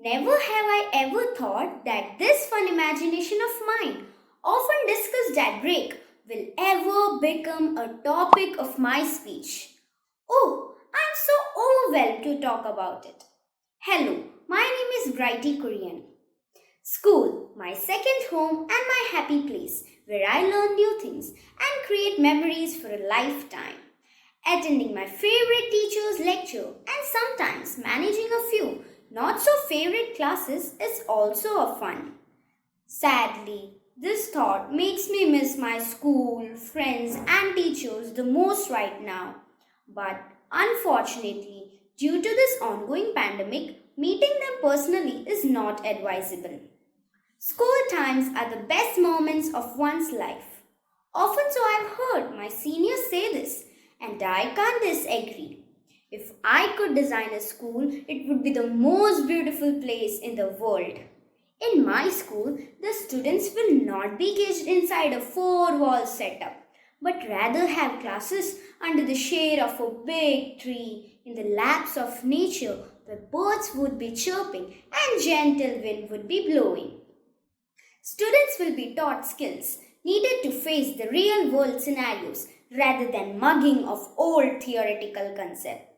Never have I ever thought that this fun imagination of mine, often discussed at break, will ever become a topic of my speech. Oh, I'm so overwhelmed to talk about it. Hello, my name is Brighty Kurien. School, my second home and my happy place where I learn new things and create memories for a lifetime. Attending my favorite teacher's lecture and sometimes managing a few not so favorite classes is also a fun. Sadly, this thought makes me miss my school, friends and teachers the most right now. But unfortunately, due to this ongoing pandemic, meeting them personally is not advisable. School times are the best moments of one's life. Often so I've heard my seniors say this, and I can't disagree. If I could design a school, it would be the most beautiful place in the world. In my school, the students will not be caged inside a four-wall setup, but rather have classes under the shade of a big tree in the laps of nature where birds would be chirping and gentle wind would be blowing. Students will be taught skills needed to face the real world scenarios rather than mugging of old theoretical concepts.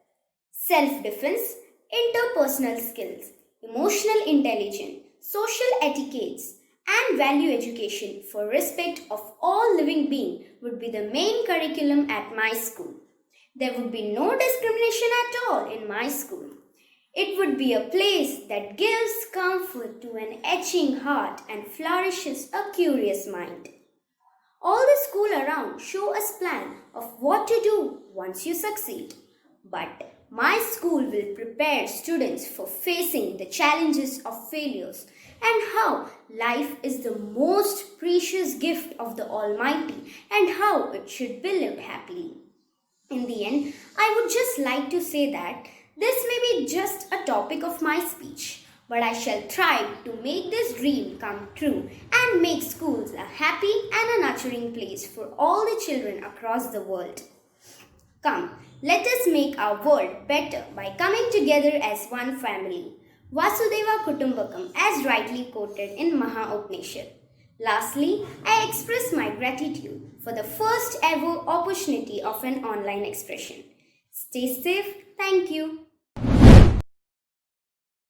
Self-defense, interpersonal skills, emotional intelligence, social etiquettes, and value education for respect of all living beings would be the main curriculum at my school. There would be no discrimination at all in my school. It would be a place that gives comfort to an itching heart and flourishes a curious mind. All the school around show us plan of what to do once you succeed. But my school will prepare students for facing the challenges of failures and how life is the most precious gift of the Almighty and how it should be lived happily. In the end, I would just like to say that this may be just a topic of my speech, but I shall try to make this dream come true and make schools a happy and a nurturing place for all the children across the world. Come, let us make our world better by coming together as one family. Vasudeva Kutumbakam, as rightly quoted in Maha Upanishad. Lastly, I express my gratitude for the first ever opportunity of an online expression. Stay safe. Thank you.